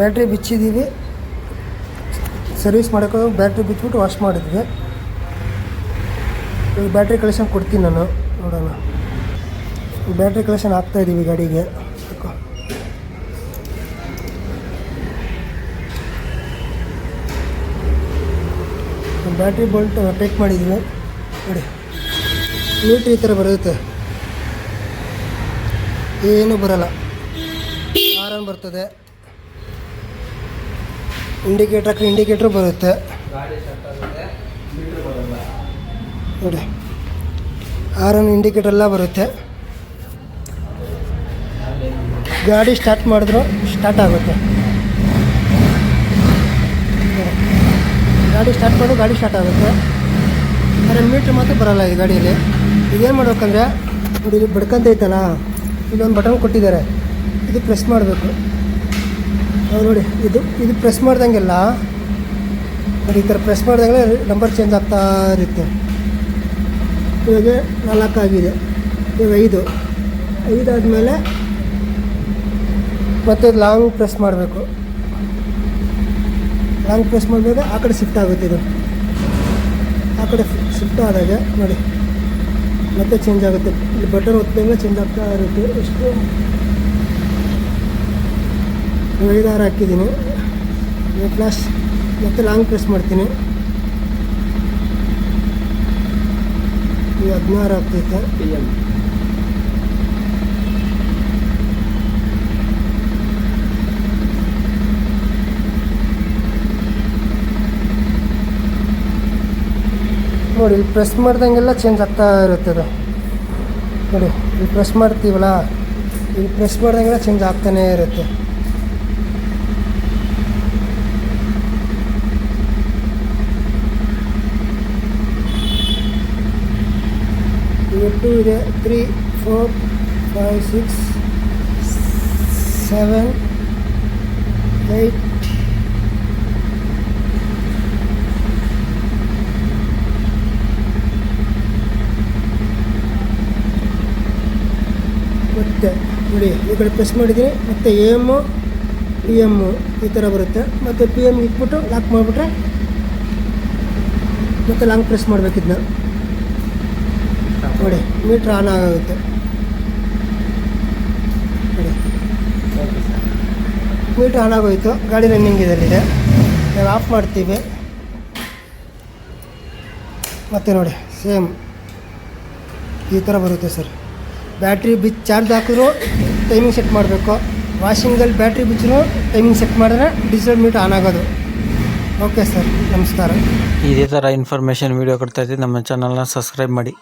Battery ಬಿಚ್ಚಿದ್ದೀವಿ, service ಮಾಡೋಕೆ battery ಬಿಚ್ಚಿಬಿಟ್ಟು wash ಮಾಡಿದ್ವಿ. ಈಗ ಬ್ಯಾಟ್ರಿ ಕಲೆಕ್ಷನ್ ಕೊಡ್ತೀನಿ ನಾನು, ನೋಡೋಣ. ಬ್ಯಾಟ್ರಿ ಕಲೆಕ್ಷನ್ ಹಾಕ್ತಾಯಿದ್ದೀವಿ ಗಾಡಿಗೆ. ಬ್ಯಾಟ್ರಿ ಬೋಲ್ಟ್ ಟೈಟ್ ಮಾಡಿದ್ವಿ ನೋಡಿ. ಮೀಟ್ರ್ ಈ ಥರ ಬರುತ್ತೆ, ಏನೂ ಬರೋಲ್ಲ. ಹಾರನ್ ಬರ್ತದೆ, ಇಂಡಿಕೇಟ್ರ್ ಬರುತ್ತೆ ನೋಡಿ. ಹಾರನ್ ಇಂಡಿಕೇಟರ್ ಎಲ್ಲ ಬರುತ್ತೆ. ಗಾಡಿ ಸ್ಟಾರ್ಟ್ ಮಾಡಿದ್ರು ಸ್ಟಾರ್ಟ್ ಆಗುತ್ತೆ. ಗಾಡಿ ಸ್ಟಾರ್ಟ್ ಮಾಡೋದು ಗಾಡಿ ಸ್ಟಾರ್ಟ್ ಆಗುತ್ತೆ. ಆದರೆ ಮೀಟ್ರ್ ಮಾತ್ರ ಬರೋಲ್ಲ ಈ ಗಾಡಿಯಲ್ಲಿ. ಇದೇನು ಮಾಡ್ಬೇಕಂದ್ರೆ ನೋಡಿ, ಇಲ್ಲಿ ಬಡ್ಕೊಂತೈತಲ್ಲ, ಇಲ್ಲೊಂದು ಬಟನ್ ಕೊಟ್ಟಿದ್ದಾರೆ, ಇದು ಪ್ರೆಸ್ ಮಾಡಬೇಕು ನೋಡಿ. ಇದು ಪ್ರೆಸ್ ಮಾಡ್ದಂಗೆಲ್ಲ ನೋಡಿ, ಈ ಥರ ಪ್ರೆಸ್ ಮಾಡ್ದಂಗೆ ನಂಬರ್ ಚೇಂಜ್ ಆಗ್ತಾ ಇರುತ್ತೆ. ಇವಾಗ 4 ಆಗಿದೆ, ಇವಾಗ 5 ಆದಮೇಲೆ ಮತ್ತೆ ಲಾಂಗ್ ಪ್ರೆಸ್ ಮಾಡಬೇಕು. ಲಾಂಗ್ ಪ್ರೆಸ್ ಮಾಡಿದಾಗ ಆ ಕಡೆ ಶಿಫ್ಟ್ ಆಗುತ್ತೆ. ಇದು ಆ ಕಡೆ ಶಿಫ್ಟ್ ಆದಾಗ ನೋಡಿ ಮತ್ತೆ ಚೇಂಜ್ ಆಗುತ್ತೆ. ಇಲ್ಲಿ ಬಟನ್ ಒತ್ತಿದಂಗೆ ಚೇಂಜ್ ಆಗ್ತಾ ಇರುತ್ತೆ. ಎಷ್ಟು 5-6 ಹಾಕಿದ್ದೀನಿ. ಫ್ಲಾಶ್ ಮತ್ತೆ ಲಾಂಗ್ ಪ್ರೆಸ್ ಮಾಡ್ತೀನಿ. ಈಗ 16 ಆಗ್ತೈತೆ. ನೋಡಿ, ಇಲ್ಲಿ ಪ್ರೆಸ್ ಮಾಡ್ದಂಗೆಲ್ಲ ಚೇಂಜ್ ಆಗ್ತಾ ಇರುತ್ತೆ ಅದು ನೋಡಿ. ಇಲ್ಲಿ ಪ್ರೆಸ್ ಮಾಡ್ತೀವಲ್ಲ, ಇಲ್ಲಿ ಪ್ರೆಸ್ ಮಾಡ್ದಂಗೆಲ್ಲ ಚೇಂಜ್ ಆಗ್ತಾನೇ ಇರುತ್ತೆ. ಟು ಇದೆ, 3, 4, 5, 6, 7, 8, ಮತ್ತೆ ನೋಡಿ ಈ ಕಡೆ ಪ್ರೆಸ್ ಮಾಡಿದ್ದೀನಿ. ಮತ್ತು AM, PM ಈ ಥರ ಬರುತ್ತೆ. ಮತ್ತು PM ಇಟ್ಬಿಟ್ಟು ಲಾಕ್ ಮಾಡಿಬಿಟ್ರೆ ಮತ್ತೆ ಲಾಂಗ್ ಪ್ರೆಸ್ ಮಾಡಬೇಕಿದ್ನ ನೋಡಿ, ಮೀಟ್ರ್ ಆನ್ ಆಗುತ್ತೆ ನೋಡಿ. ಮೀಟ್ರ್ ಆನ್ ಆಗೋಯ್ತು, ಗಾಡಿ ರನ್ನಿಂಗ್ ಇದಲ್ಲಿದೆ. ನಾವು ಆಫ್ ಮಾಡ್ತೀವಿ. ಮತ್ತು ನೋಡಿ ಸೇಮ್ ಈ ಥರ ಬರುತ್ತೆ ಸರ್. ಬ್ಯಾಟ್ರಿ ಚಾರ್ಜ್ ಹಾಕಿದ್ರು ಟೈಮಿಂಗ್ ಸೆಟ್ ಮಾಡಬೇಕು. ವಾಷಿಂಗಲ್ಲಿ ಬ್ಯಾಟ್ರಿ ಬಿಚ್ಚರೂ ಟೈಮಿಂಗ್ ಸೆಟ್ ಮಾಡಿದ್ರೆ ಡಿಜಿಟಲ್ ಮೀಟ್ರ್ ಆನ್ ಆಗೋದು. ಓಕೆ ಸರ್, ನಮಸ್ಕಾರ. ಇದೇ ಥರ ಇನ್ಫಾರ್ಮೇಷನ್ ವೀಡಿಯೋ ಕೊಡ್ತಾ ಇದ್ದೀವಿ. ನಮ್ಮ ಚಾನಲ್ನ ಸಬ್ಸ್ಕ್ರೈಬ್ ಮಾಡಿ.